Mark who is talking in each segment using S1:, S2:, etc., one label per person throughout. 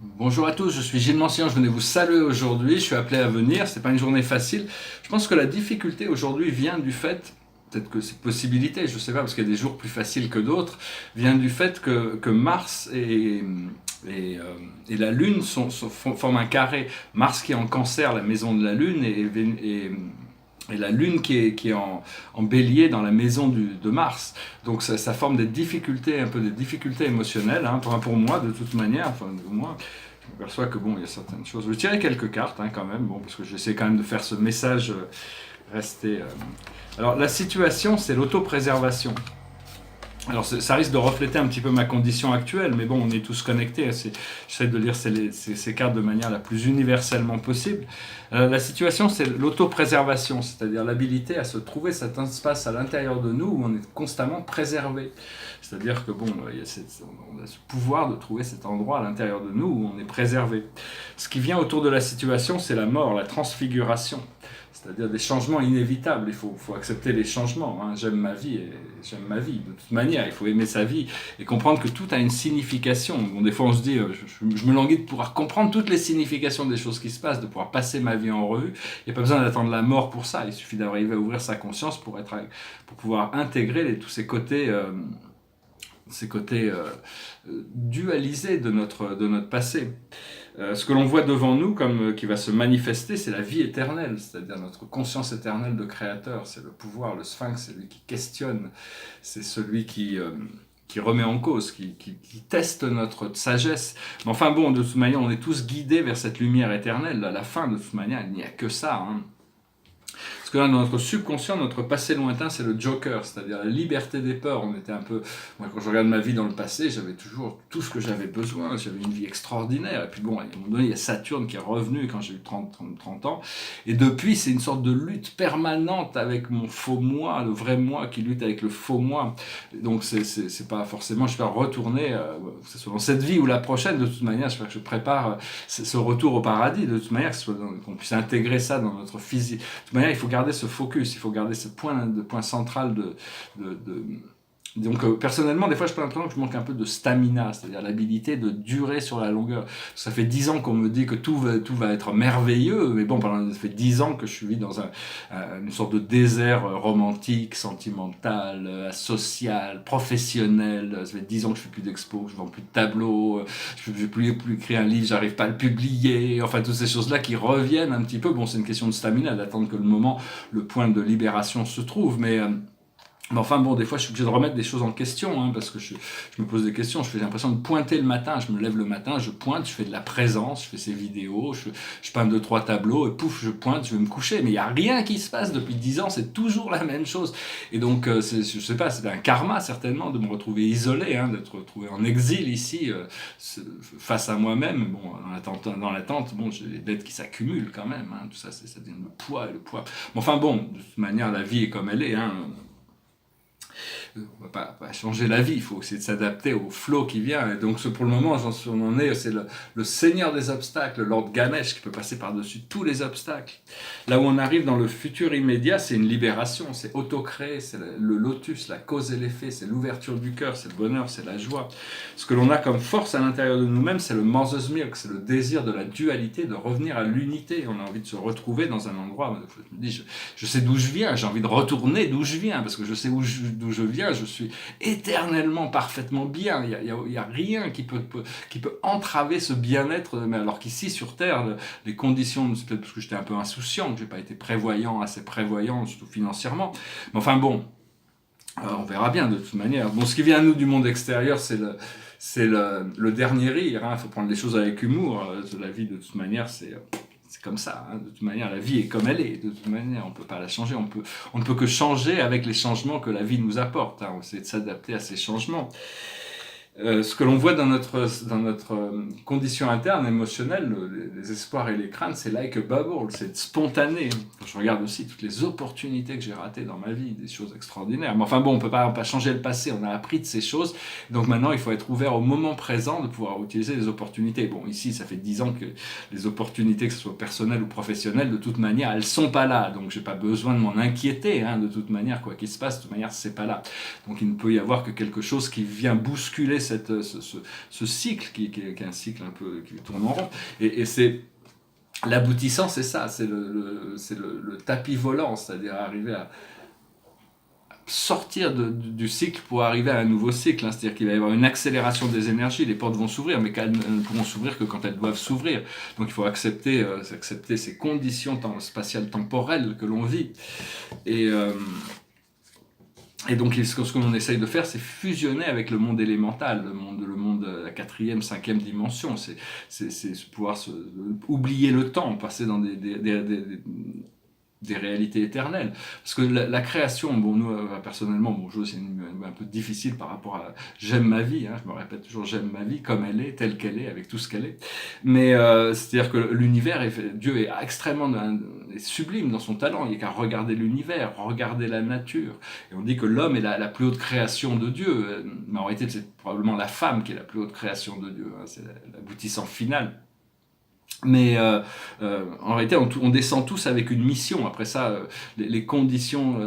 S1: Bonjour à tous, je suis Gilles Mancian, je venais vous saluer aujourd'hui, je suis appelé à venir, c'est pas une journée facile. Je pense que la difficulté aujourd'hui vient du fait, peut-être que c'est possibilité, je sais pas, parce qu'il y a des jours plus faciles que d'autres, vient du fait que Mars et, euh, et la Lune forment un carré. Mars qui est en Cancer, la maison de la Lune, et la Lune qui est en Bélier dans la maison de Mars. Donc ça forme des difficultés, un peu des difficultés émotionnelles, hein, pour moi de toute manière, enfin moi. Je m'aperçois que bon, il y a certaines choses. Je vais tirer quelques cartes quand même, bon, parce que j'essaie quand même de faire ce message rester. Alors la situation, c'est l'autopréservation. Alors ça risque de refléter un petit peu ma condition actuelle, mais bon, on est tous connectés. J'essaie de lire ces cartes de manière la plus universellement possible. La situation, c'est l'autopréservation, c'est-à-dire l'habilité à se trouver cet espace à l'intérieur de nous où on est constamment préservé. C'est-à-dire que bon, on a ce pouvoir de trouver cet endroit à l'intérieur de nous où on est préservé. Ce qui vient autour de la situation, c'est la mort, la transfiguration. C'est-à-dire des changements inévitables. Il faut accepter les changements. Hein. J'aime ma vie et j'aime ma vie. De toute manière, il faut aimer sa vie et comprendre que tout a une signification. Bon, des fois, on se dit, je me languis de pouvoir comprendre toutes les significations des choses qui se passent, de pouvoir passer ma vie en revue. Il n'y a pas besoin d'attendre la mort pour ça. Il suffit d'arriver à ouvrir sa conscience pour pouvoir intégrer tous ces côtés dualisés de notre passé. Ce que l'on voit devant nous, comme qui va se manifester, c'est la vie éternelle, c'est-à-dire notre conscience éternelle de créateur. C'est le pouvoir, le sphinx, c'est celui qui questionne, c'est celui qui remet en cause, qui teste notre sagesse. Mais enfin bon, de toute manière, on est tous guidés vers cette lumière éternelle. À la fin, de toute manière, il n'y a que ça. Hein. Parce que là, dans notre subconscient, notre passé lointain, c'est le Joker, c'est-à-dire la liberté des peurs. On était un peu... Moi, quand je regarde ma vie dans le passé, j'avais toujours tout ce que j'avais besoin. J'avais une vie extraordinaire. Et puis bon, à un moment donné, il y a Saturne qui est revenu quand j'ai eu 30 ans. Et depuis, c'est une sorte de lutte permanente avec mon faux moi, le vrai moi qui lutte avec le faux moi. Donc, c'est pas forcément... Je vais retourner, que ce soit dans cette vie ou la prochaine, de toute manière, je prépare ce retour au paradis, de toute manière, qu'on puisse intégrer ça dans notre physique. De toute manière, il faut garder ce focus, il faut garder ce point central de. Donc personnellement, des fois, je peux l'impression que je manque un peu de stamina, c'est-à-dire l'habilité de durer sur la longueur. Ça fait 10 ans qu'on me dit que tout va être merveilleux, mais bon, ça fait 10 ans que je vis dans une sorte de désert romantique, sentimental, social, professionnel. Ça fait 10 ans que je fais plus d'expos, que je vends plus de tableaux, je ne vais plus écrire un livre, j'arrive pas à le publier. Enfin, toutes ces choses-là qui reviennent un petit peu. Bon, c'est une question de stamina, d'attendre que le point de libération se trouve, mais enfin bon, des fois je suis obligé de remettre des choses en question, hein, parce que je me pose des questions, j'ai l'impression de pointer le matin, je me lève le matin, je pointe, je fais de la présence, je fais ces vidéos, je peins 2-3 tableaux, et pouf, je pointe, je vais me coucher, mais il n'y a rien qui se passe depuis 10 ans, c'est toujours la même chose. Et donc, je sais pas, c'est un karma certainement de me retrouver isolé, hein, d'être retrouvé en exil ici, face à moi-même. Bon, dans l'attente, bon, j'ai des dettes qui s'accumulent quand même, hein, tout ça, ça devient le poids et le poids. Mais enfin bon, de toute manière, la vie est comme elle est, hein. On va pas changer la vie, il faut essayer de s'adapter au flow qui vient. Et donc pour le moment, on en est, c'est le seigneur des obstacles, le Lord Ganesh, qui peut passer par-dessus tous les obstacles. Là où on arrive dans le futur immédiat, c'est une libération, c'est auto-créé, c'est le lotus, la cause et l'effet, c'est l'ouverture du cœur, c'est le bonheur, c'est la joie. Ce que l'on a comme force à l'intérieur de nous-mêmes, c'est le Mother's Milk, c'est le désir de la dualité, de revenir à l'unité. On a envie de se retrouver dans un endroit, je me dis, je sais d'où je viens, j'ai envie de retourner d'où je viens, parce que je sais d'où je viens, je suis éternellement parfaitement bien. Il y a rien qui peut entraver ce bien-être. Mais alors qu'ici sur Terre, les conditions, c'est peut-être parce que j'étais un peu insouciant, que j'ai pas été assez prévoyant, surtout financièrement. Mais enfin bon, on verra bien de toute manière. Bon, ce qui vient à nous du monde extérieur, c'est le dernier rire. Il faut prendre les choses avec humour. La vie, de toute manière, c'est comme ça. Hein. De toute manière, la vie est comme elle est. De toute manière, on ne peut pas la changer. On ne peut que changer avec les changements que la vie nous apporte. Hein. On essaie de s'adapter à ces changements. Ce que l'on voit dans notre condition interne émotionnelle, les espoirs et les craintes, c'est like a bubble, c'est spontané. Quand je regarde aussi toutes les opportunités que j'ai ratées dans ma vie, des choses extraordinaires. Mais enfin bon, on peut pas changer le passé, on a appris de ces choses. Donc maintenant, il faut être ouvert au moment présent de pouvoir utiliser les opportunités. Bon, ici, ça fait 10 ans que les opportunités, que ce soit personnelles ou professionnelles, de toute manière, elles sont pas là. Donc j'ai pas besoin de m'en inquiéter, hein, de toute manière, quoi qu'il se passe, de toute manière, c'est pas là. Donc il ne peut y avoir que quelque chose qui vient bousculer ce cycle qui est un cycle un peu qui tourne en rond. Et c'est l'aboutissant, c'est ça, c'est le tapis volant, c'est-à-dire arriver à sortir du cycle pour arriver à un nouveau cycle, hein. C'est-à-dire qu'il va y avoir une accélération des énergies, les portes vont s'ouvrir, mais qu'elles ne pourront s'ouvrir que quand elles doivent s'ouvrir. Donc il faut accepter ces conditions spatiales temporelles que l'on vit. Et donc ce que l'on essaye de faire, c'est fusionner avec le monde élémental, le monde la 4e, 5e dimension. C'est pouvoir oublier le temps, passer dans des réalités éternelles. Parce que la création, bon, nous, personnellement, bon, c'est un peu difficile par rapport à... J'aime ma vie, hein, je me répète toujours, j'aime ma vie comme elle est, telle qu'elle est, avec tout ce qu'elle est. Mais c'est-à-dire que l'univers, Dieu est extrêmement sublime dans son talent. Il n'y a qu'à regarder l'univers, regarder la nature. Et on dit que l'homme est la plus haute création de Dieu. Mais en réalité, c'est probablement la femme qui est la plus haute création de Dieu. Hein, c'est l'aboutissant final. Mais en réalité, on descend tous avec une mission. Après ça, les conditions,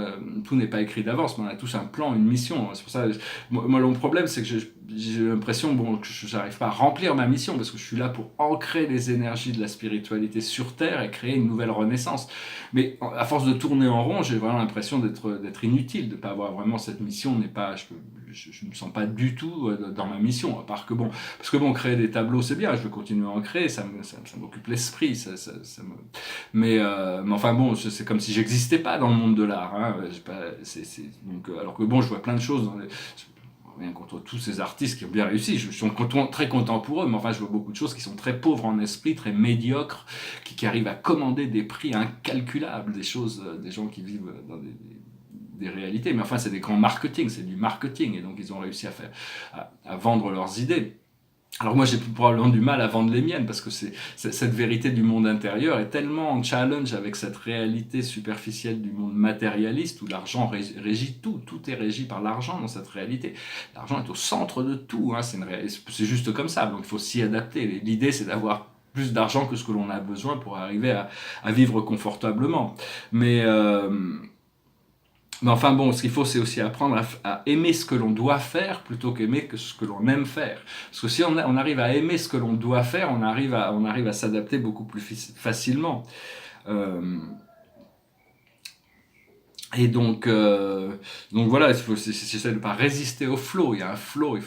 S1: tout n'est pas écrit d'avance, mais on a tous un plan, une mission. C'est pour ça, moi, mon problème, c'est que j'ai l'impression que je n'arrive pas à remplir ma mission, parce que je suis là pour ancrer les énergies de la spiritualité sur Terre et créer une nouvelle renaissance. Mais à force de tourner en rond, j'ai vraiment l'impression d'être inutile, de ne pas avoir vraiment cette mission. Je ne me sens pas du tout dans ma mission, à part que parce que créer des tableaux, c'est bien, je veux continuer à en créer, ça m'occupe l'esprit, mais enfin c'est comme si j'existais pas dans le monde de l'art, hein. Donc, alors que je vois plein de choses rien contre tous ces artistes qui ont bien réussi, je suis très content pour eux, mais enfin je vois beaucoup de choses qui sont très pauvres en esprit, très médiocres, qui arrivent à commander des prix incalculables, des gens qui vivent dans des réalités, mais enfin c'est des grands marketing, c'est du marketing, et donc ils ont réussi à vendre leurs idées. Alors moi j'ai probablement du mal à vendre les miennes, parce que cette vérité du monde intérieur est tellement en challenge avec cette réalité superficielle du monde matérialiste, où l'argent régit tout est régi par l'argent dans cette réalité. L'argent est au centre de tout, hein, c'est juste comme ça, donc il faut s'y adapter. L'idée c'est d'avoir plus d'argent que ce que l'on a besoin pour arriver à vivre confortablement. Mais enfin ce qu'il faut, c'est aussi apprendre à aimer ce que l'on doit faire plutôt qu'aimer ce que l'on aime faire. Parce que si on arrive à aimer ce que l'on doit faire, on arrive à s'adapter beaucoup plus facilement. Et donc voilà, j'essaie de ne pas résister au flow. Il y a un flow,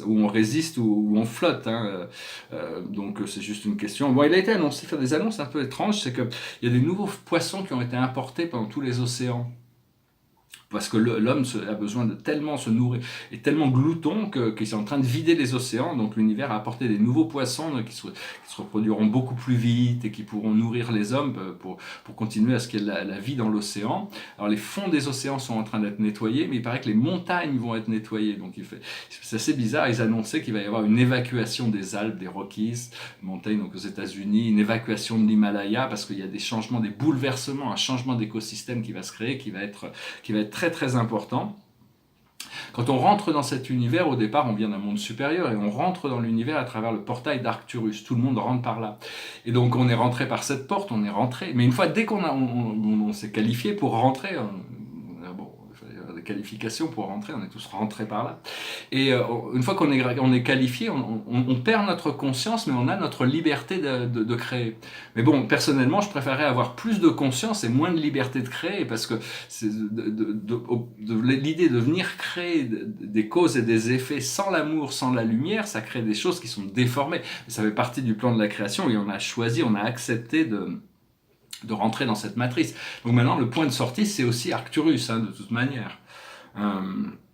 S1: où on résiste ou où on flotte, hein. Donc c'est juste une question. Il a été annoncé, faire des annonces un peu étranges, c'est qu'il y a des nouveaux poissons qui ont été importés pendant tous les océans. Parce que l'homme a besoin de tellement se nourrir, est tellement glouton qu'il est en train de vider les océans. Donc l'univers a apporté des nouveaux poissons qui se reproduiront beaucoup plus vite et qui pourront nourrir les hommes pour continuer à ce qu'il y ait la vie dans l'océan. Alors les fonds des océans sont en train d'être nettoyés, mais il paraît que les montagnes vont être nettoyées. Donc c'est assez bizarre, ils annonçaient qu'il va y avoir une évacuation des Alpes, des Rockies, montagnes donc aux États-Unis, une évacuation de l'Himalaya, parce qu'il y a des changements, des bouleversements, un changement d'écosystème qui va se créer, qui va être très très important. Quand on rentre dans cet univers, au départ on vient d'un monde supérieur et on rentre dans l'univers à travers le portail d'Arcturus, tout le monde rentre par là. Et donc on est rentré par cette porte, on est rentré, mais une fois, dès qu'on s'est qualifié pour rentrer, des qualifications pour rentrer, on est tous rentrés par là. Et une fois qu'on est qualifié, on perd notre conscience, mais on a notre liberté de créer. Mais personnellement, je préférerais avoir plus de conscience et moins de liberté de créer, parce que l'idée de venir créer des causes et des effets sans l'amour, sans la lumière, ça crée des choses qui sont déformées. Ça fait partie du plan de la création, et on a accepté de rentrer dans cette matrice. Donc maintenant, le point de sortie, c'est aussi Arcturus, hein, de toute manière.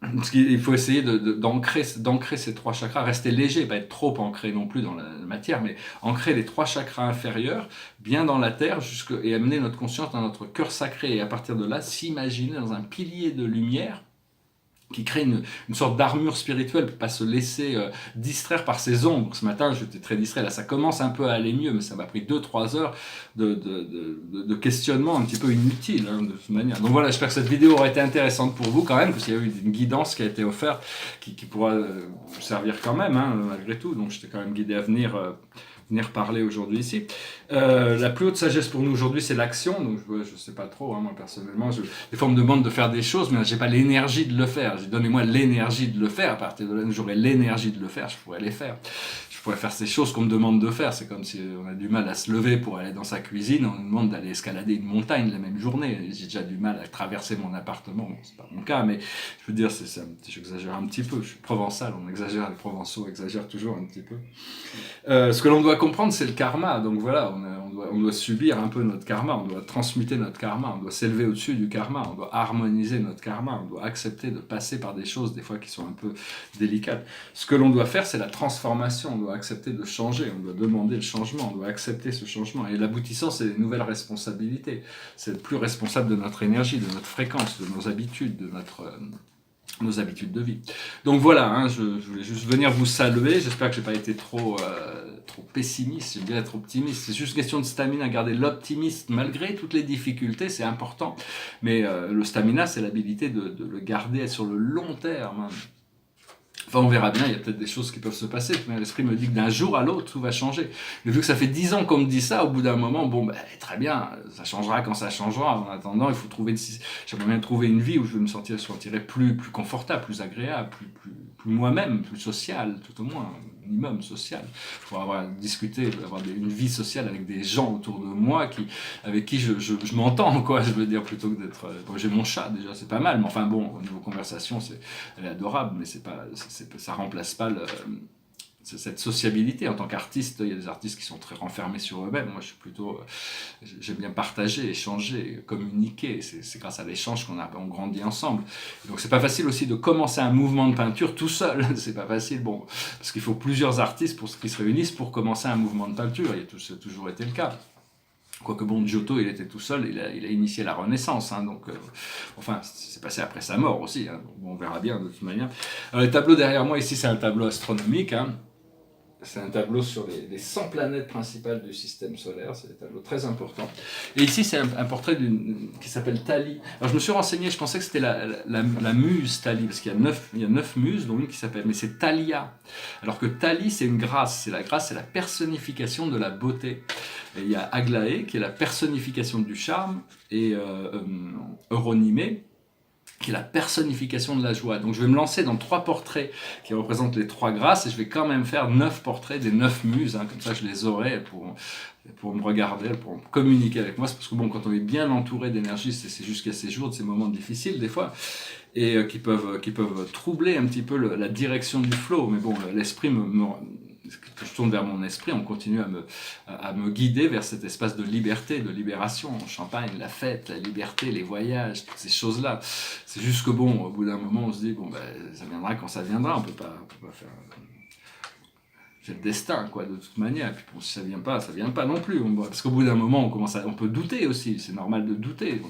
S1: Parce qu'il faut essayer d'ancrer ces 3 chakras, rester léger, pas être trop ancré non plus dans la matière, mais ancrer les 3 chakras inférieurs bien dans la terre, et amener notre conscience dans notre cœur sacré, et à partir de là, s'imaginer dans un pilier de lumière qui crée une sorte d'armure spirituelle pour pas se laisser distraire par ces ombres. Ce matin, j'étais très distrait. Là, ça commence un peu à aller mieux, mais ça m'a pris 2-3 heures de questionnement un petit peu inutile, hein, de toute manière. Donc voilà, j'espère que cette vidéo aura été intéressante pour vous quand même, parce qu'il y a eu une guidance qui a été offerte, qui pourra servir quand même, hein, malgré tout. Donc j'étais quand même guidé à venir venir parler aujourd'hui ici. La plus haute sagesse pour nous aujourd'hui, c'est l'action. Donc, je sais pas trop, hein, moi personnellement. Des fois, on me demande de faire des choses, mais j'ai pas l'énergie de le faire. Donnez-moi l'énergie de le faire. À partir de là, j'aurai l'énergie de le faire, je pourrais les faire. Je pourrais faire ces choses qu'on me demande de faire. C'est comme si on a du mal à se lever pour aller dans sa cuisine. On nous demande d'aller escalader une montagne la même journée. J'ai déjà du mal à traverser mon appartement. Bon, c'est pas mon cas, mais je veux dire, j'exagère un petit peu. Je suis provençal, on exagère, les Provençaux exagèrent toujours un petit peu. Ce que l'on doit comprendre, c'est le karma. Donc voilà, on doit subir un peu notre karma, on doit transmuter notre karma, on doit s'élever au-dessus du karma, on doit harmoniser notre karma, on doit accepter de passer par des choses, des fois qui sont un peu délicates. Ce que l'on doit faire, c'est la transformation, on doit accepter de changer, on doit demander le changement, on doit accepter ce changement. Et l'aboutissant, c'est les nouvelles responsabilités. C'est être plus responsable de notre énergie, de notre fréquence, de nos habitudes, de nos habitudes de vie. Donc voilà, hein, je voulais juste venir vous saluer. J'espère que j'ai pas été trop pessimiste, j'aime bien être optimiste. C'est juste question de stamina, garder l'optimisme malgré toutes les difficultés, c'est important. Mais le stamina, c'est l'habilité de le garder sur le long terme. Hein. Enfin, on verra bien, il y a peut-être des choses qui peuvent se passer, mais l'esprit me dit que d'un jour à l'autre, tout va changer. Mais vu que ça fait 10 ans qu'on me dit ça, au bout d'un moment, bon, très bien, ça changera quand ça changera. En attendant, il faut j'aimerais bien trouver une vie où je me sentirais plus confortable, plus agréable, plus moi-même, plus social, tout au moins, un minimum social. Pour discuter, avoir une vie sociale avec des gens autour de moi avec qui je m'entends, quoi, je veux dire, plutôt que d'être... Bon, j'ai mon chat, déjà, c'est pas mal, mais enfin bon, au niveau conversation, elle est adorable, mais ça remplace pas cette sociabilité. En tant qu'artiste, il y a des artistes qui sont très renfermés sur eux-mêmes. Moi, j'aime bien partager, échanger, communiquer. C'est grâce à l'échange on grandit ensemble. Et donc, c'est pas facile aussi de commencer un mouvement de peinture tout seul. C'est pas facile, bon, parce qu'il faut plusieurs artistes qui se réunissent pour commencer un mouvement de peinture. Ça a toujours été le cas. Quoique bon, Giotto, il était tout seul, il a initié la Renaissance, hein, donc, enfin, c'est passé après sa mort aussi, hein, bon, on verra bien de toute manière. Le tableau derrière moi, ici, c'est un tableau astronomique, hein. C'est un tableau sur les 100 planètes principales du système solaire, c'est un tableau très important. Et ici, c'est un portrait qui s'appelle Thalie. Alors, je me suis renseigné, je pensais que c'était la muse Thalie, parce qu'il y a 9 muses, dont une qui s'appelle, mais c'est Thalia. Alors que Thalie, c'est une grâce, c'est la personnification de la beauté. Et il y a Aglaé, qui est la personnification du charme, et Euronymé, qui est la personnification de la joie. Donc je vais me lancer dans 3 portraits qui représentent les 3 grâces, et je vais quand même faire 9 portraits des 9 muses, hein, comme ça je les aurai pour me regarder, pour communiquer avec moi. C'est parce que bon, quand on est bien entouré d'énergie, c'est jusqu'à ces jours, de ces moments difficiles des fois, et qui peuvent troubler un petit peu la direction du flow. Mais bon, l'esprit que je tourne vers mon esprit, on continue à me guider vers cet espace de liberté, de libération. Champagne, la fête, la liberté, les voyages, toutes ces choses-là. C'est juste que bon, au bout d'un moment, on se dit, bon, ça viendra quand ça viendra, on peut pas faire... C'est le destin, quoi, de toute manière. Et puis bon, si ça vient pas non plus. Parce qu'au bout d'un moment, on peut douter aussi, c'est normal de douter.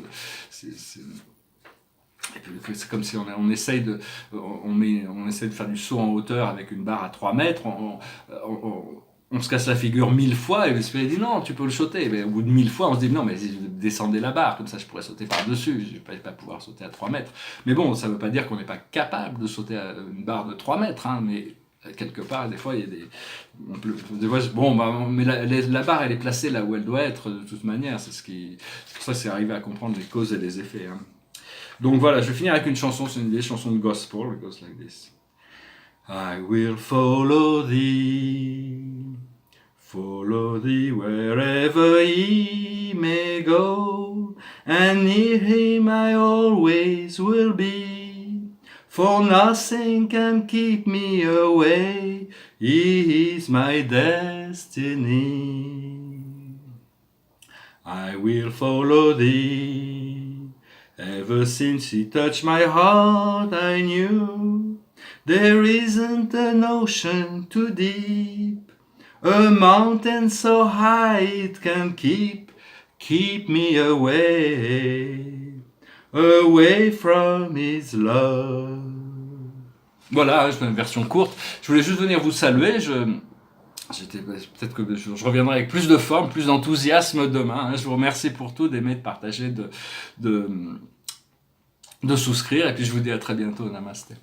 S1: Et puis, c'est comme si on essaye de faire du saut en hauteur avec une barre à 3 mètres, on se casse la figure 1000 fois, et l'esprit dit non, tu peux le sauter. Mais au bout de 1000 fois, on se dit non, mais descendez la barre, comme ça je pourrais sauter par-dessus, je ne vais pas pouvoir sauter à 3 mètres. Mais bon, ça ne veut pas dire qu'on n'est pas capable de sauter à une barre de 3 mètres, hein, mais quelque part, des fois, il y a mais la barre, elle est placée là où elle doit être, de toute manière. C'est pour ça que c'est arrivé à comprendre les causes et les effets. Hein. Donc voilà, je vais finir avec une chanson, c'est une vieille chanson de gospel, it goes like this. I will follow thee wherever he may go, and near him I always will be, for nothing can keep me away, he is my destiny. I will follow thee. Ever since he touched my heart, I knew there isn't an ocean too deep, a mountain so high it can keep me away from his love. Voilà, je fais une version courte. Je voulais juste venir vous saluer. Peut-être que je reviendrai avec plus de forme, plus d'enthousiasme demain. Hein. Je vous remercie pour tout, d'aimer, de partager, de souscrire. Et puis je vous dis à très bientôt. Namasté.